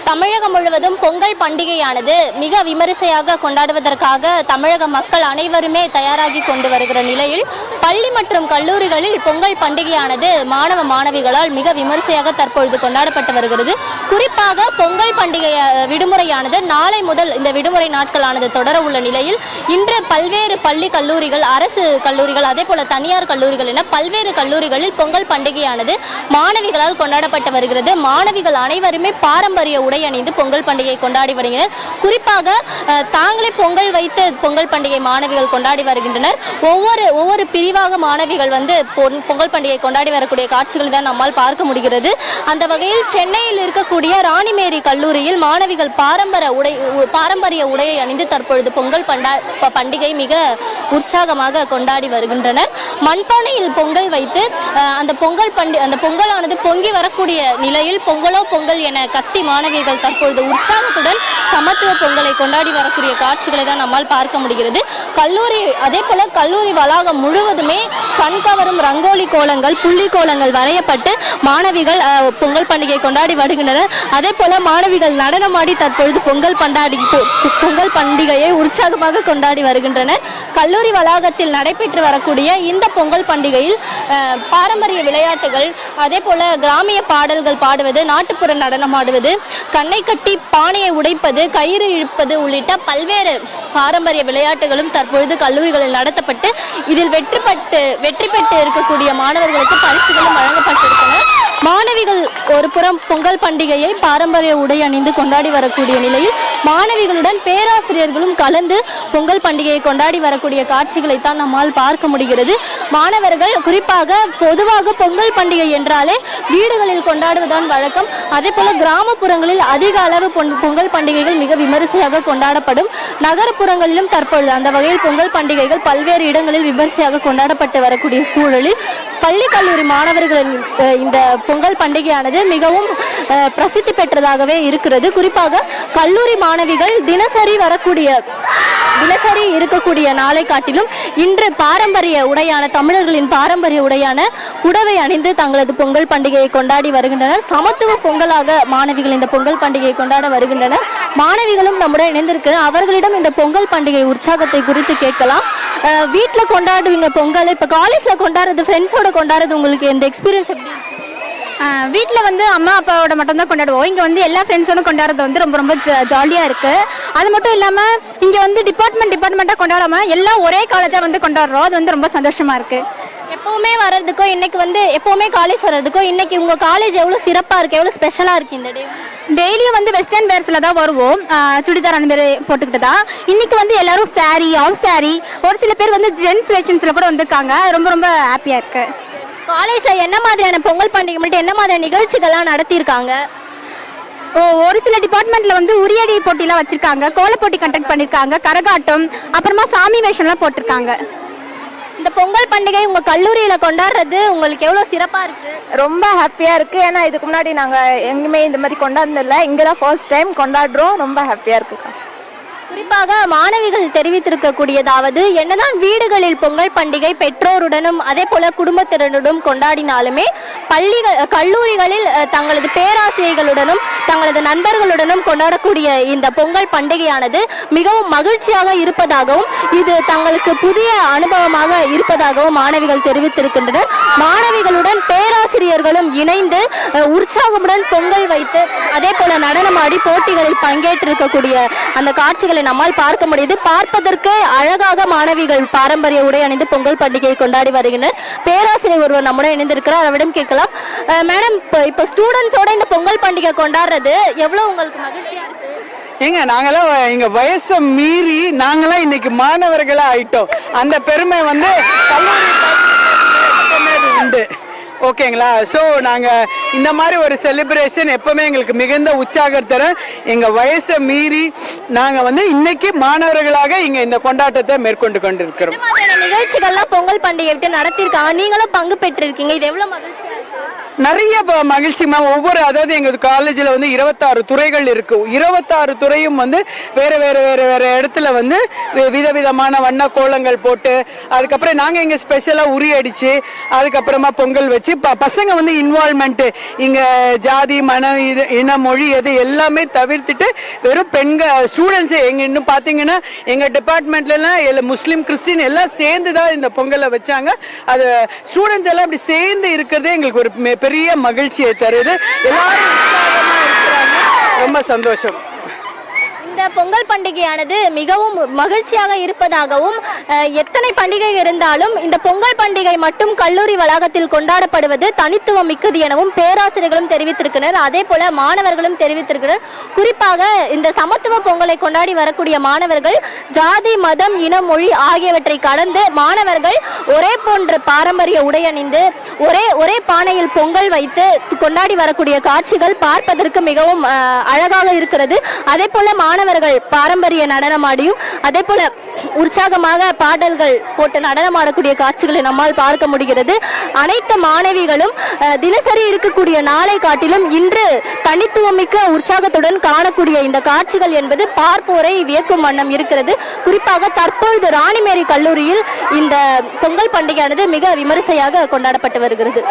தமிழகம் முழுவதும் பொங்கல் பண்டிகையானது மிக விமரிசையாக கொண்டாடுவதற்காக தமிழக மக்கள் அனைவருமே தயாராகி கொண்டு வருகிற நிலையில் பள்ளி மற்றும் கல்லூரிகளில் பொங்கல் பண்டிகையானது மாணவ மாணவிகளால் மிக விமரிசையாக தற்பொழுது கொண்டாடப்பட்டு வருகிறது. குறிப்பாக பொங்கல் பண்டிகை விடுமுறையானது நாளை முதல் இந்த விடுமுறை நாட்களானது தொடர உள்ள நிலையில் இன்று பல்வேறு பள்ளி கல்லூரிகள், அரசு கல்லூரிகள், அதே போல தனியார் கல்லூரிகள் என பல்வேறு கல்லூரிகளில் பொங்கல் பண்டிகையானது மாணவிகளால் கொண்டாடப்பட்டு வருகிறது. மாணவிகள் அனைவருமே பாரம்பரிய உடை அணிந்து பொங்கல் பண்டிகை கொண்டாடி வருகின்றனர். குறிப்பாக தாங்களே பொங்கல் வைத்து பொங்கல் பண்டிகை மாணவிகள் கொண்டாடி வருகின்றனர். ஒவ்வொரு பிரிவாக மாணவிகள் பொங்கல் பண்டிகை கொண்டாடி வரக்கூடிய காட்சிகளை தான் நம்மால் பார்க்க முடிகிறது. அந்த வகையில் சென்னையில் இருக்கக்கூடிய ராணிமேரி கல்லூரியில் மாணவிகள் பாரம்பரிய உடையை அணிந்து தற்பொழுது பொங்கல் பண்டிகை மிக உற்சாகமாக கொண்டாடி வருகின்றனர். மண்பானையில் பொங்கல் வைத்து அந்த பொங்கலானது பொங்கி வரக்கூடிய நிலையில் பொங்கலோ பொங்கல் என கத்தி மாணவிகள் தற்பொழுது உற்சாகத்துடன் சமத்துவ பொங்கலை கொண்டாடி வரக்கூடிய காட்சிகளை தான் நம்மால் பார்க்க முடிகிறது. அதே போல கல்லூரி வளாகம் முழுவதுமே கண்கவரும் ரங்கோலி கோலங்கள், புள்ளி கோலங்கள் வரையப்பட்டு மாணவிகள் பொங்கல் பண்டிகை கொண்டாடி வருகின்றனர். அதே போல மாணவிகள் நடனமாடி தற்பொழுது பொங்கல் பண்டிகையை உற்சாகமாக கொண்டாடி வருகின்றனர். கல்லூரி வளாகத்தில் நடைபெற்று வரக்கூடிய இந்த பொங்கல் பண்டிகையில் பாரம்பரிய விளையாட்டுகள், அதே போல கிராமிய பாடல்கள் பாடுவது, நாட்டுப்புற நடனம் ஆடுவது, கண்ணை கட்டி பானையை உடைப்பது, கயிறு இழுப்பது உள்ளிட்ட பல்வேறு பாரம்பரிய விளையாட்டுகளும் தற்பொழுது கல்லூரிகளில் நடத்தப்பட்டு இதில் வெற்றி பெற்று இருக்கக்கூடிய மாணவர்களுக்கு பரிசுகளும் வழங்கப்பட்டிருக்கின்றன. மாணவிகள் ஒரு புறம் பொங்கல் பண்டிகையை பாரம்பரிய உடை அணிந்து கொண்டாடி வரக்கூடிய நிலையில் மாணவிகளுடன் பேராசிரியர்களும் கலந்து பொங்கல் பண்டிகையை கொண்டாடி வரக்கூடிய காட்சிகளைத்தான் நம்மால் பார்க்க முடிகிறது. மாணவர்கள் பொதுவாக பொங்கல் பண்டிகை என்றாலே வீடுகளில் கொண்டாடுவதுதான் வழக்கம். அதே போல கிராமப்புறங்களில் அதிக அளவு பொங்கல் பண்டிகைகள் மிக விமரிசையாக கொண்டாடப்படும். நகரப்புறங்களிலும் தற்பொழுது அந்த வகையில் பொங்கல் பண்டிகைகள் பல்வேறு இடங்களில் விமரிசையாக கொண்டாடப்பட்டு வரக்கூடிய சூழலில் பள்ளி கல்லூரி மாணவர்களின் இந்த பொங்கல் பண்டிகையானது மிகவும் பிரசித்தி பெற்றதாகவே இருக்கிறது. குறிப்பாக கல்லூரி மாணவிகள் தினசரி இருக்கக்கூடிய நாளை காட்டிலும் இன்று தமிழர்களின் பாரம்பரிய உடையான புடவை அணிந்து தங்களது பொங்கல் பண்டிகையை கொண்டாடி வருகின்றனர். சமத்துவ பொங்கலாக மாணவிகள் இந்த பொங்கல் பண்டிகையை கொண்டாட வருகின்றனர். மாணவிகளும் நம்முடன் இணைந்திருக்கிறார். அவர்களிடம் இந்த பொங்கல் பண்டிகை உற்சாகத்தை குறித்து கேட்கலாம். வீட்டில் கொண்டாடுவீங்க பொங்கல், இப்போ காலேஜில் கொண்டாடுறது, ஃப்ரெண்ட்ஸோட கொண்டாடுறது, உங்களுக்கு இந்த எக்ஸ்பீரியன்ஸ் எப்படி? வீட்டில் அம்மா அப்பாவோட மட்டும்தான் கொண்டாடுவோம். இங்கே எல்லா ஃப்ரெண்ட்ஸோட கொண்டாடுறது ரொம்ப ரொம்ப ஜாலியாக இருக்குது. அது மட்டும் இல்லாமல் இங்கே டிபார்ட்மெண்ட்டாக கொண்டாடாமல் எல்லாம் ஒரே காலேஜாக கொண்டாடுறோம். அது ரொம்ப சந்தோஷமாக இருக்குது. எப்போவுமே வர்றதுக்கோ இன்னைக்கு எப்போவுமே காலேஜ் வர்றதுக்கோ இன்னைக்கு உங்கள் காலேஜ் எவ்வளோ சிறப்பாக இருக்குது, எவ்வளோ ஸ்பெஷலாக இருக்குது? இந்த டெய்லியும் வெஸ்டர்ன் வேர்ஸில் தான் வருவோம். சுடிதார் அந்த மாதிரி போட்டுக்கிட்டு தான். இன்னைக்கு எல்லாரும் சாரி, ஆஃப் சாரி, ஒரு சில பேர் ஜென்ஸ் வேஷன்ஸில் கூட வந்திருக்காங்க. ரொம்ப ரொம்ப ஹாப்பியாக இருக்குது. காலேஜில் என்ன மாதிரியான பொங்கல் பண்டிகை மட்டும் என்ன மாதிரியான நிகழ்ச்சிகள்லாம் நடத்தியிருக்காங்க? ஒரு சில டிபார்ட்மெண்ட்டில் உரியடி போட்டிலாம் வச்சுருக்காங்க, கோலப்போட்டி கண்டக்ட் பண்ணியிருக்காங்க, கரகாட்டம், அப்புறமா சாமி வேஷம்லாம் போட்டிருக்காங்க. இந்த பொங்கல் பண்டிகை உங்கள் கல்லூரியில் கொண்டாடுறது உங்களுக்கு எவ்வளோ சிறப்பாக இருக்குது? ரொம்ப ஹாப்பியாக இருக்குது. ஏன்னா இதுக்கு முன்னாடி நாங்கள் எங்கேயுமே இந்த மாதிரி கொண்டாடுனதில்லை. இங்கே தான் ஃபர்ஸ்ட் டைம் கொண்டாடுறோம். ரொம்ப ஹாப்பியாக இருக்குக்கா. குறிப்பாக மாணவிகள் தெரிவித்திருக்கக்கூடியதாவது, என்னதான் வீடுகளில் பொங்கல் பண்டிகை பெற்றோருடனும் அதே போல குடும்பத்தினருடனும் கொண்டாடினாலுமே கல்லூரிகளில் தங்களது பேராசிரியர்களுடனும் தங்களது நண்பர்களுடனும் கொண்டாடக்கூடிய இந்த பொங்கல் பண்டிகையானது மிகவும் மகிழ்ச்சியாக இருப்பதாகவும் இது தங்களுக்கு புதிய அனுபவமாக இருப்பதாகவும் மாணவிகள் தெரிவித்திருக்கின்றனர். மாணவிகளுடன் பேராசிரியர்களும் இணைந்து உற்சாகமுடன் பொங்கல் வைத்து அதே போல நடனமாடி போட்டிகளில் பங்கேற்றிருக்கக்கூடிய அந்த காட்சிகளை நம்மால் பார்க்க முடியுது. பார்ப்பதற்கு அழகாக மாணவிகள் பாரம்பரிய உடை அணிந்து பொங்கல் பண்டிகையை கொண்டாடி வருகின்றனர். பேராசிரியர் ஒருவர் நம்முடன் இணைந்திருக்கிறார். அவரிடம் கேட்கலாம். மேடம், இப்போ ஸ்டூடெண்ட்ஸோட இந்த பொங்கல் பண்டிகை கொண்டாடுறது எவ்வளவு உங்களுக்கு மகிழ்ச்சியா இருக்கு? ஏங்க, நாங்களாம் எங்க வயசை மீறி நாங்களாம் இன்னைக்கு மாணவர்களா ஆயிட்டோம். அந்த பெருமை கல்லூரி உண்டு. ஓகேங்களா? ஸோ நாங்கள் இந்த மாதிரி ஒரு செலிப்ரேஷன் எப்பவுமே எங்களுக்கு மிகுந்த உற்சாகம் தரும். எங்கள் வயசை மீறி நாங்கள் இன்னைக்கு மாணவர்களாக இங்கே இந்த கொண்டாட்டத்தை மேற்கொண்டு கொண்டிருக்கிறோம். நிகழ்ச்சிகள்லாம் பொங்கல் பண்டிகை விட்டு நடத்தியிருக்காங்க, நீங்களும் பங்கு பெற்றிருக்கீங்க. இது எவ்வளோ மகிழ்ச்சியாக இருக்கு? நிறைய மகிழ்ச்சி மேம். ஒவ்வொரு அதாவது எங்கள் காலேஜில் வந்து 26 துறைகள் இருக்கு. 26 துறையும் வந்து வேற வேற வேற வேற இடத்துல வந்து விதவிதமான வண்ண கோலங்கள் போட்டு அதுக்கப்புறம் நாங்கள் இங்கே ஸ்பெஷலாக உரி அடிச்சு அதுக்கப்புறமா பொங்கல் வச்சு பசங்க வந்து இன்வால்மெண்ட் இங்கே ஜாதி மன இது இன மொழி எது எல்லாமே தவிர்த்துட்டு வெறும் பெண்கள் ஸ்டூடெண்ட்ஸே எங்கள் இன்னும் பார்த்தீங்கன்னா எங்கள் டிபார்ட்மெண்ட்லாம் முஸ்லீம் கிறிஸ்டின் எல்லாம் சேர்ந்து தான் இந்த பொங்கலை வச்சாங்க. அது ஸ்டூடெண்ட்ஸ் எல்லாம் அப்படி சேர்ந்து இருக்கிறதே எங்களுக்கு ஒரு பெரிய மகிழ்ச்சியை தருது. எல்லாரும் உற்சாகமா இருக்கிறாங்க. ரொம்ப சந்தோஷம். இந்த பொங்கல் பண்டிகையானது மிகவும் மகிழ்ச்சியாக இருப்பதாகவும் எத்தனை பண்டிகை இருந்தாலும் இந்த பொங்கல் பண்டிகை மட்டும் கல்லூரி வளாகத்தில் கொண்டாடப்படுவது தனித்துவம் மிக்கது எனவும் பேராசிரியர்களும் தெரிவித்திருக்கிறனர். அதே போல மாணவர்களும் தெரிவித்திருக்கிறனர். குறிப்பாக இந்த சமத்துவ பொங்கலை கொண்டாடி வரக்கூடிய மாணவர்கள் ஜாதி மதம் இனம் மொழி ஆகியவற்றை கடந்து மாணவர்கள் ஒரே போன்ற பாரம்பரிய உடை அணிந்து ஒரே பானையில் பொங்கல் வைத்து கொண்டாடி வரக்கூடிய காட்சிகள் பார்ப்பதற்கு மிகவும் அழகாக இருக்கிறது. அதே போல மாணவர்கள் பாரம்பரிய நடனமாடியும் அதே போல உற்சாகமாக பாடல்கள் போட்டு நடனமாடக்கூடிய காட்சிகளை நம்மால் பார்க்க முடிகிறது. அனைத்து மாணவிகளும் தினசரி இருக்கக்கூடிய நாளை காட்டிலும் இன்று தனித்துவமிக்க உற்சாகத்துடன் காணக்கூடிய இந்த காட்சிகள் என்பது பார்ப்போரை வியக்கும் வண்ணம் இருக்கிறது. குறிப்பாக தற்பொழுது ராணிமேரி கல்லூரியில் இந்த பொங்கல் பண்டிகையானது மிக விமரிசையாக கொண்டாடப்பட்டு வருகிறது.